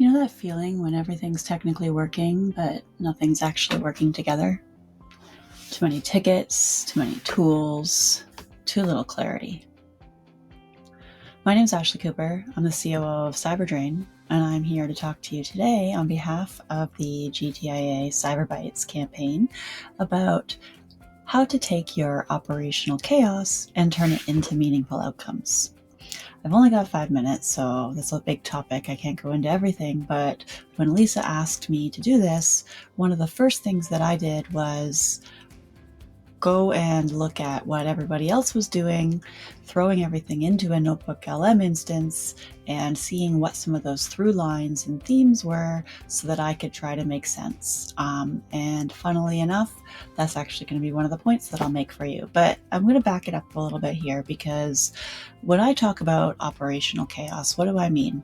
You know that feeling when everything's technically working, but nothing's actually working together? Too many tickets, too many tools, too little clarity. My name's Ashley Cooper. I'm the COO of CyberDrain, and I'm here to talk to you today on behalf of the GTIA CyberBites campaign about how to take your operational chaos and turn it into meaningful outcomes. I've only got 5 minutes, so that's a big topic. I can't go into everything, but when Lisa asked me to do this, one of the first things that I did was go and look at what everybody else was doing, throwing everything into a Notebook LM instance and seeing what some of those through lines and themes were so that I could try to make sense. And funnily enough, that's actually going to be one of the points that I'll make for you. But I'm going to back it up a little bit here, because when I talk about operational chaos, what do I mean?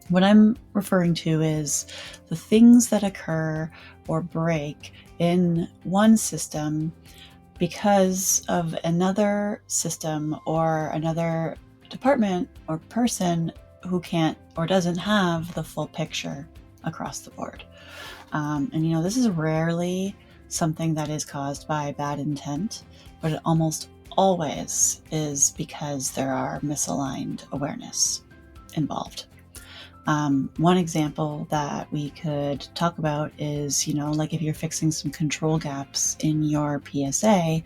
What I'm referring to is the things that occur or break in one system because of another system or another department or person who can't or doesn't have the full picture across the board. And this is rarely something that is caused by bad intent, but it almost always is because there are misaligned awareness involved. One example that we could talk about is, like if you're fixing some control gaps in your PSA,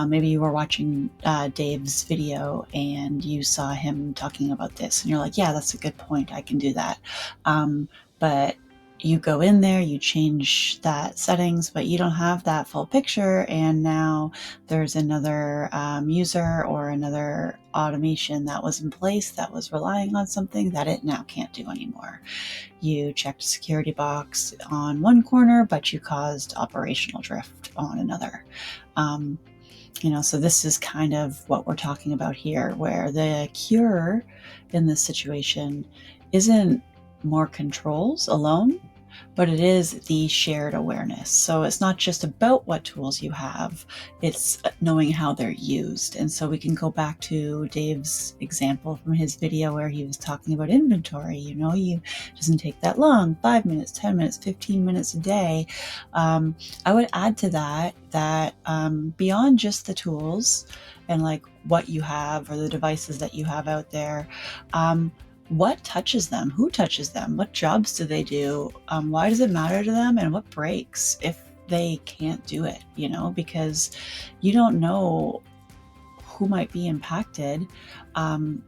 maybe you were watching Dave's video and you saw him talking about this and you're like, yeah, that's a good point. I can do that. But you go in there, you change that settings, but you don't have that full picture. And now there's another user or another automation that was in place that was relying on something that it now can't do anymore. You checked a security box on one corner, but you caused operational drift on another. So this is kind of what we're talking about here, where the cure in this situation isn't more controls alone, but it is the shared awareness. So it's not just about what tools you have, it's knowing how they're used. And so we can go back to Dave's example from his video where he was talking about inventory. You doesn't take that long, 5 minutes, 10 minutes, 15 minutes a day. I would add to that beyond just the tools and like what you have or the devices that you have out there, what touches them, who touches them, what jobs do they do, why does it matter to them, and what breaks if they can't do it, because you don't know who might be impacted. And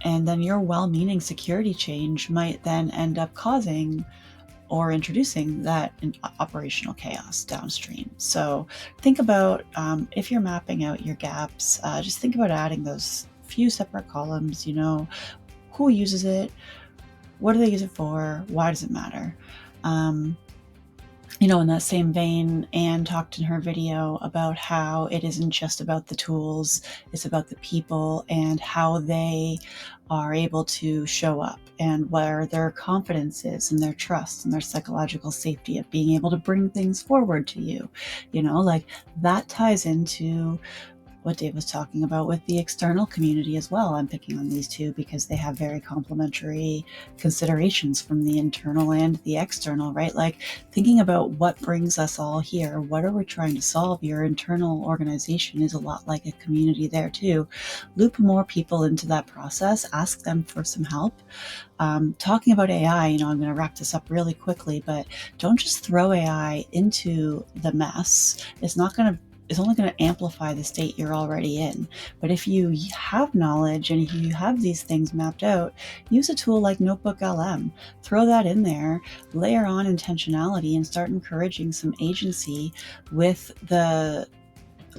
then your well-meaning security change might then end up causing or introducing that operational chaos downstream. So think about if you're mapping out your gaps, just think about adding those few separate columns, who uses it, what do they use it for, why does it matter? In that same vein, Anne talked in her video about how it isn't just about the tools, it's about the people and how they are able to show up and where their confidence is and their trust and their psychological safety of being able to bring things forward to you. Like that ties into what Dave was talking about with the external community as well. I'm picking on these two because they have very complementary considerations from the internal and the external, right? Like thinking about what brings us all here, what are we trying to solve? Your internal organization is a lot like a community there too. Loop more people into that process, ask them for some help. Talking about AI, I'm going to wrap this up really quickly, but don't just throw AI into the mess. It's only going to amplify the state you're already in. But if you have knowledge and if you have these things mapped out, use a tool like Notebook LM. Throw that in there, layer on intentionality, and start encouraging some agency with the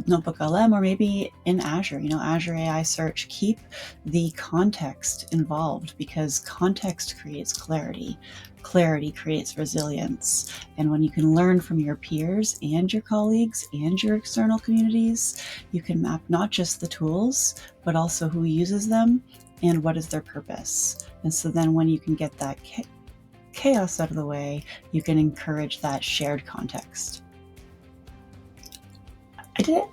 Notebook LM, or maybe in Azure, Azure AI search. Keep the context involved because context creates clarity. Clarity creates resilience. And when you can learn from your peers and your colleagues and your external communities, you can map not just the tools, but also who uses them and what is their purpose. And so then when you can get that chaos out of the way, you can encourage that shared context. I did it.